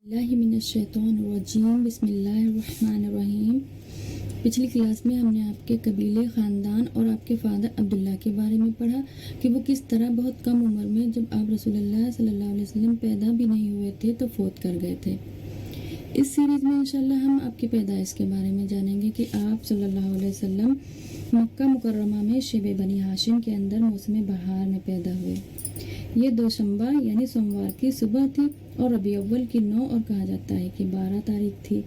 اللہ من الشیطان الرجیم بسم اللہ الرحمن الرحیم۔ پچھلی کلاس میں ہم نے آپ کے قبیلے، خاندان اور آپ کے فادر عبداللہ کے بارے میں پڑھا کہ وہ کس طرح بہت کم عمر میں جب آپ رسول اللہ صلی اللہ علیہ وسلم پیدا بھی نہیں ہوئے تھے تو فوت کر گئے تھے۔ اس سیریز میں انشاءاللہ ہم آپ کی پیدائش کے بارے میں جانیں گے کہ آپ صلی اللہ علیہ وسلم مکہ مکرمہ میں شیب بنی ہاشم کے اندر موسم بہار میں پیدا ہوئے۔ یہ دوشنبہ یعنی سوموار کی صبح تھی اور ربیع اول کی 9 اور کہا جاتا ہے کہ 12 تاریخ تھی۔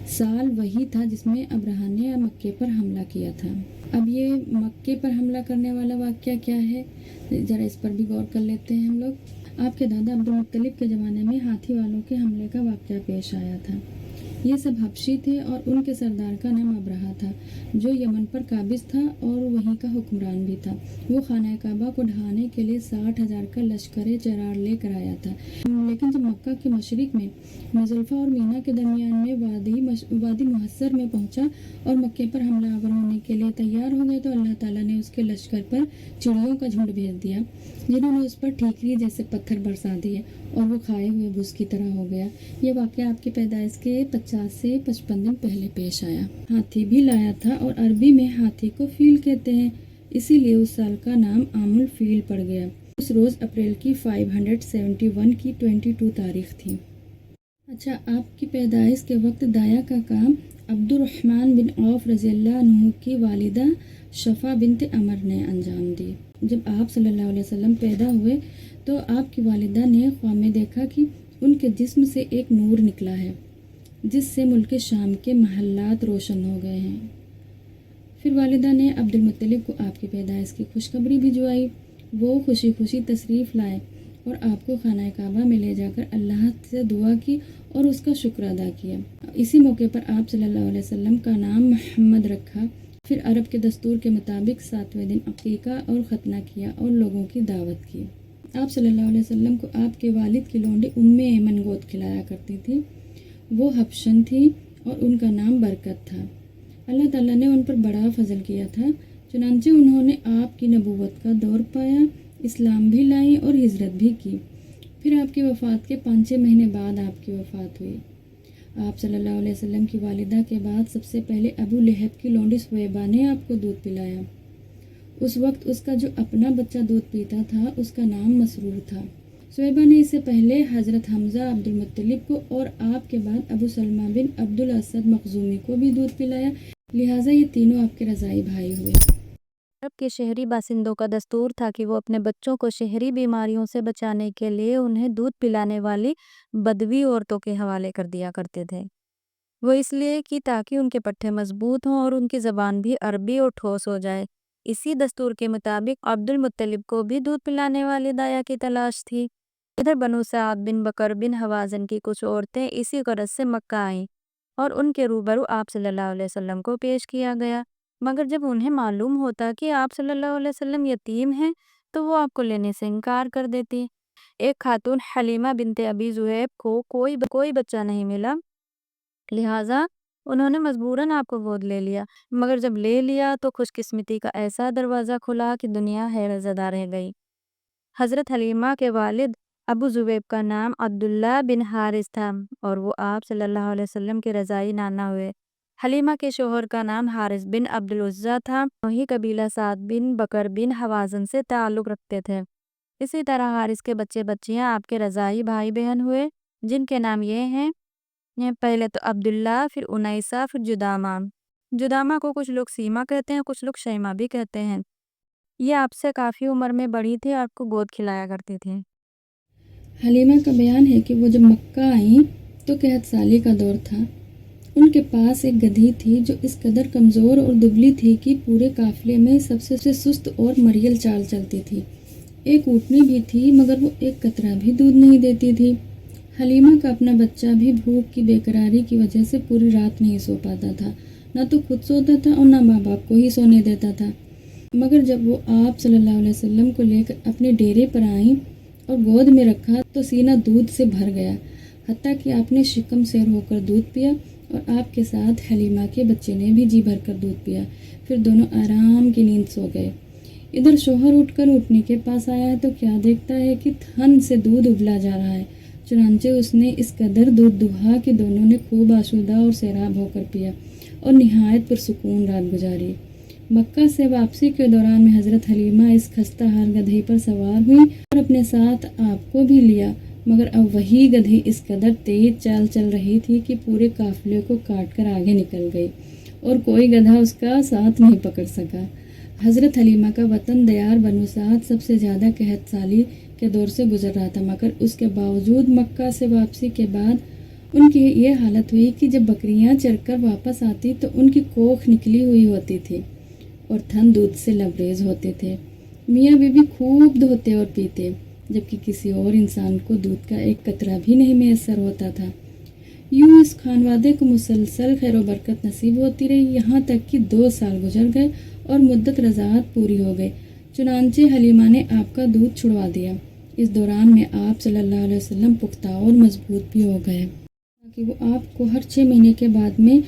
سال وہی تھا جس میں ابرہہ نے مکے پر حملہ کیا تھا۔ اب یہ مکے پر حملہ کرنے والا واقعہ کیا ہے، ذرا اس پر بھی غور کر لیتے ہیں ہم لوگ۔ آپ کے دادا عبدالمطلب کے زمانے میں ہاتھی والوں کے حملے کا واقعہ پیش آیا تھا۔ یہ سب حبشی تھے اور ان کے سردار کا نام ابرہہ تھا جو یمن پر قابض تھا اور وہیں کا حکمران بھی تھا۔ وہ خانہ کعبہ کو ڈھانے کے لیے 60,000 کا لشکر چرار لے کر آیا تھا، لیکن جب مکہ کے مشرق میں مزدلفہ اور مینا کے درمیان میں وادی محصر میں پہنچا اور مکے پر حملہ آور ہونے کے لیے تیار ہو گئے تو اللہ تعالیٰ نے اس کے لشکر پر چڑیوں کا جھنڈ بھیج دیا جنہوں نے اس پر ٹھیکری جیسے پتھر برسا دیے اور وہ کھائے ہوئے بھس کی طرح ہو گیا۔ یہ واقعہ آپ کی پیدائش کے 50 سے 55 دن پہلے پیش آیا۔ ہاتھی بھی لایا تھا اور عربی میں ہاتھی کو فیل کہتے ہیں، اسی لیے اس سال کا نام عام الفیل پڑ گیا۔ اس روز اپریل کی 571 کی 22 تاریخ تھی۔ اچھا، آپ کی پیدائش کے وقت دایا کا کام عبد الرحمن بن عوف رضی اللہ عنہ کی والدہ شفا بنت عمر نے انجام دی۔ جب آپ صلی اللہ علیہ وسلم پیدا ہوئے تو آپ کی والدہ نے خواب میں دیکھا کہ ان کے جسم سے ایک نور نکلا ہے جس سے ملک شام کے محلات روشن ہو گئے ہیں۔ پھر والدہ نے عبد المطلب کو آپ کی پیدائش کی خوشخبری بھجوائی۔ وہ خوشی خوشی تشریف لائے اور آپ کو خانہ کعبہ میں لے جا کر اللہ سے دعا کی اور اس کا شکر ادا کیا۔ اسی موقع پر آپ صلی اللہ علیہ وسلم کا نام محمد رکھا۔ پھر عرب کے دستور کے مطابق 7ویں دن عقیقہ اور ختنہ کیا اور لوگوں کی دعوت کی۔ آپ صلی اللہ علیہ وسلم کو آپ کے والد کی لونڈی ایمن گود کھلایا کرتی تھی۔ وہ حبشن تھی اور ان کا نام برکت تھا۔ اللہ تعالیٰ نے ان پر بڑا فضل کیا تھا، چنانچہ انہوں نے آپ کی نبوت کا دور پایا، اسلام بھی لائیں اور ہجرت بھی کی۔ پھر آپ کی وفات کے 5-6 مہینے بعد آپ کی وفات ہوئی۔ آپ صلی اللہ علیہ وسلم کی والدہ کے بعد سب سے پہلے ابو لہب کی لونڈی سویبہ نے آپ کو دودھ پلایا۔ اس وقت اس کا جو اپنا بچہ دودھ پیتا تھا اس کا نام مسرور تھا۔ سویبہ نے اس سے پہلے حضرت حمزہ عبد المطلب کو اور آپ کے بعد ابو سلمہ بن عبد الاسد مخزومی کو بھی دودھ پلایا، لہٰذا یہ تینوں آپ کے رضاعی بھائی ہوئے۔ عرب کے شہری باشندوں کا دستور تھا کہ وہ اپنے بچوں کو شہری بیماریوں سے بچانے کے لیے انہیں دودھ پلانے والی بدوی عورتوں کے حوالے کر دیا کرتے تھے۔ وہ اس لیے کہ تاکہ ان کے پٹھے مضبوط ہوں اور ان کی زبان بھی عربی اور ٹھوس ہو جائے۔ اسی دستور کے مطابق عبد المطلب کو بھی دودھ پلانے والی دایا کی تلاش تھی۔ ادھر بنو سعد بن بکر بن حوازن کی کچھ عورتیں اسی غرض سے مکہ آئیں اور ان کے روبرو آپ صلی اللہ علیہ وسلم کو پیش کیا گیا، مگر جب انہیں معلوم ہوتا کہ آپ صلی اللہ علیہ وسلم یتیم ہیں تو وہ آپ کو لینے سے انکار کر دیتی۔ ایک خاتون حلیمہ بنت ابی ذؤیب کو کوئی بچہ نہیں ملا، لہٰذا انہوں نے مجبوراً آپ کو گود لے لیا، مگر جب لے لیا تو خوش قسمتی کا ایسا دروازہ کھلا کہ دنیا حیرت زدہ رہ گئی۔ حضرت حلیمہ کے والد ابو ذؤیب کا نام عبداللہ بن حارث تھا اور وہ آپ صلی اللہ علیہ وسلم کے رضاعی نانا ہوئے۔ حلیمہ کے شوہر کا نام حارث بن عبد العزیٰ تھا، وہی قبیلہ سعد بن بکر بن حوازن سے تعلق رکھتے تھے۔ اسی طرح حارث کے بچے بچیاں آپ کے رضاعی بھائی بہن ہوئے، جن کے نام یہ ہیں، پہلے تو عبداللہ، پھر انیسہ، پھر جدامہ۔ جدامہ کو کچھ لوگ سیما کہتے ہیں، کچھ لوگ شیمہ بھی کہتے ہیں۔ یہ آپ سے کافی عمر میں بڑی تھی اور آپ کو گود کھلایا کرتی تھی۔ حلیمہ کا بیان ہے کہ وہ جب مکہ آئیں تو قحط سالی کا دور تھا۔ ان کے پاس ایک گدھی تھی جو اس قدر کمزور اور دبلی تھی کہ پورے قافلے میں سب سے سست اور مریل چال چلتی تھی۔ ایک اونٹنی بھی تھی مگر وہ ایک قطرہ بھی دودھ نہیں دیتی تھی۔ حلیمہ کا اپنا بچہ بھی بھوک کی بے قراری کی وجہ سے پوری رات نہیں سو پاتا تھا، نہ تو خود سوتا تھا اور نہ ماں باپ کو ہی سونے دیتا تھا۔ مگر جب وہ آپ صلی اللہ علیہ وسلم کو لے کر اپنے ڈیرے پر آئیں اور گود میں رکھا تو سینہ دودھ سے بھر گیا، حتیٰ کہ آپ نے شکم سیر ہو کر دودھ پیا اور آپ کے ساتھ حلیمہ کے بچے نے بھی جی بھر کر دودھ پیا۔ پھر دونوں آرام کی نیند سو گئے۔ ادھر شوہر اٹھ کر اونٹنی کے پاس آیا ہے تو کیا دیکھتا ہے کہ تھن سے دودھ ابلا جا رہا ہے۔ چنانچہ اس نے اس قدر دودھ دہا کہ دونوں نے خوب آسودہ اور سیراب ہو کر پیا اور نہایت پرسکون رات گزاری۔ مکہ سے واپسی کے دوران میں حضرت حلیمہ اس خستہ حال گدھے پر سوار ہوئی اور اپنے ساتھ آپ کو بھی لیا، مگر اب وہی گدھی اس قدر تیز چال چل رہی تھی کہ پورے قافلے کو کاٹ کر آگے نکل گئی اور کوئی گدھا اس کا ساتھ نہیں پکڑ سکا۔ حضرت حلیمہ کا وطن دیار بنو سعد سب سے زیادہ قحط سالی کے دور سے گزر رہا تھا، مگر اس کے باوجود مکہ سے واپسی کے بعد ان کی یہ حالت ہوئی کہ جب بکریاں چر کر واپس آتی تو ان کی کوکھ نکلی ہوئی ہوتی تھی اور تھن دودھ سے لبریز ہوتے تھے۔ میاں بیوی خوب دھوتے اور پیتے، جبکہ کسی اور انسان کو دودھ کا ایک قطرہ بھی نہیں میسر ہوتا تھا۔ یوں اس خانوادے کو مسلسل خیر و برکت نصیب ہوتی رہی، یہاں تک کہ 2 سال گزر گئے اور مدت رضاعت پوری ہو گئی۔ چنانچہ حلیمہ نے آپ کا دودھ چھڑوا دیا۔ اس دوران میں آپ صلی اللہ علیہ وسلم پختہ اور مضبوط بھی ہو گئے، تاکہ وہ آپ کو ہر 6 مہینے کے بعد میں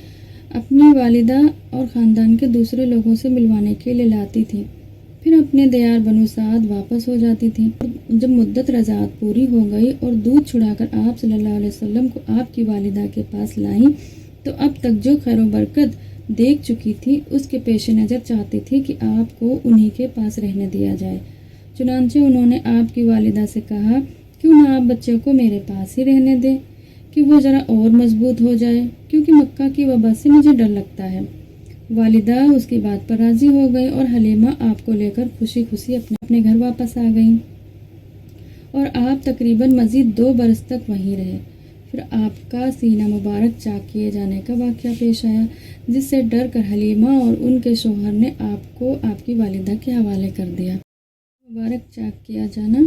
اپنی والدہ اور خاندان کے دوسرے لوگوں سے ملوانے کے لیے لاتی تھیں، پھر اپنے دیار بنو سعد واپس ہو جاتی تھیں۔ جب مدت رضاعت پوری ہو گئی اور دودھ چھڑا کر آپ صلی اللہ علیہ وسلم کو آپ کی والدہ کے پاس لائیں تو اب تک جو خیر و برکت دیکھ چکی تھی اس کے پیش نظر چاہتی تھی کہ آپ کو انہی کے پاس رہنے دیا جائے۔ چنانچہ انہوں نے آپ کی والدہ سے کہا، کیوں نہ آپ بچے کو میرے پاس ہی رہنے دیں کہ وہ ذرا اور مضبوط ہو جائے، کیونکہ مکہ کی وبا سے مجھے ڈر لگتا ہے۔ والدہ اس کی بات پر راضی ہو گئی اور حلیمہ آپ کو لے کر خوشی خوشی اپنے گھر واپس آ گئیں اور آپ تقریباً مزید 2 برس تک وہیں رہے۔ پھر آپ کا سینہ مبارک چاک کیے جانے کا واقعہ پیش آیا، جس سے ڈر کر حلیمہ اور ان کے شوہر نے آپ کو آپ کی والدہ کے حوالے کر دیا۔ مبارک چاک کیا جانا۔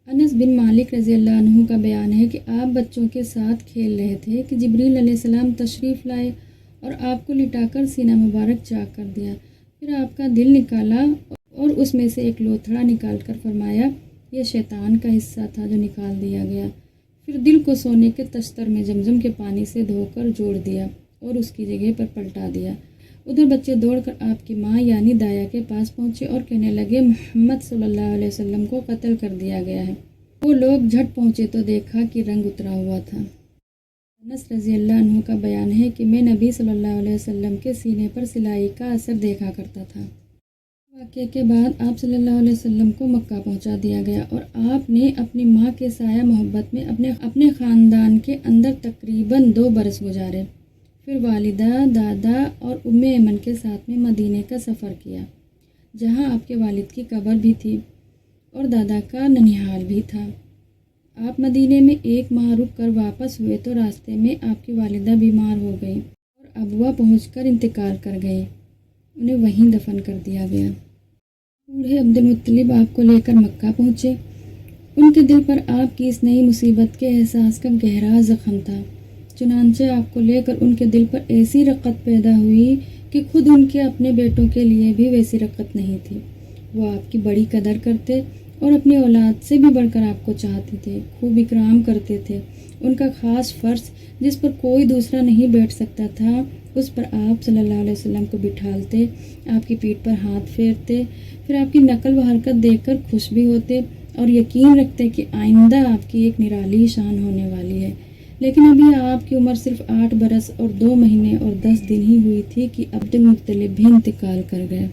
انس بن مالک رضی اللہ عنہ کا بیان ہے کہ آپ بچوں کے ساتھ کھیل رہے تھے کہ جبریل علیہ السلام تشریف لائے اور آپ کو لٹا کر سینہ مبارک چاک کر دیا۔ پھر آپ کا دل نکالا اور اس میں سے ایک لوتھڑا نکال کر فرمایا، یہ شیطان کا حصہ تھا جو نکال دیا گیا۔ پھر دل کو سونے کے تستر میں زمزم کے پانی سے دھو کر جوڑ دیا اور اس کی جگہ پر پلٹا دیا۔ ادھر بچے دوڑ کر آپ کی ماں یعنی دایا کے پاس پہنچے اور کہنے لگے، محمد صلی اللہ علیہ وسلم کو قتل کر دیا گیا ہے۔ وہ لوگ جھٹ پہنچے تو دیکھا کہ رنگ اترا ہوا تھا۔ انس رضی اللہ عنہ کا بیان ہے کہ میں نبی صلی اللہ علیہ وسلم کے سینے پر سلائی کا اثر دیکھا کرتا تھا۔ واقعے کے بعد آپ صلی اللہ علیہ وسلم کو مکہ پہنچا دیا گیا اور آپ نے اپنی ماں کے سایہ محبت میں اپنے خاندان کے اندر تقریباً 2 برس گزارے۔ پھر والدہ، دادا اور ام ایمن کے ساتھ میں مدینے کا سفر کیا، جہاں آپ کے والد کی قبر بھی تھی اور دادا کا ننیھال بھی تھا۔ آپ مدینے میں 1 ماہ رک کر واپس ہوئے تو راستے میں آپ کی والدہ بیمار ہو گئی اور ابوا پہنچ کر انتقال کر گئے، انہیں وہیں دفن کر دیا گیا۔ بوڑھے عبد المطلب آپ کو لے کر مکہ پہنچے۔ ان کے دل پر آپ کی اس نئی مصیبت کے احساس کا گہرا زخم تھا، چنانچہ آپ کو لے کر ان کے دل پر ایسی رقت پیدا ہوئی کہ خود ان کے اپنے بیٹوں کے لیے بھی ویسی رقت نہیں تھی۔ وہ آپ کی بڑی قدر کرتے اور اپنی اولاد سے بھی بڑھ کر آپ کو چاہتے تھے، خوب اکرام کرتے تھے۔ ان کا خاص فرش جس پر کوئی دوسرا نہیں بیٹھ سکتا تھا، اس پر آپ صلی اللہ علیہ وسلم کو بٹھالتے، آپ کی پیٹھ پر ہاتھ پھیرتے، پھر آپ کی نقل و حرکت دیکھ کر خوش بھی ہوتے اور یقین رکھتے کہ آئندہ آپ کی ایک نرالی شان ہونے والی ہے۔ لیکن ابھی آپ کی عمر صرف 8 برس اور 2 مہینے اور 10 دن ہی ہوئی تھی کہ عبد المطلب بھی انتقال کر گئے۔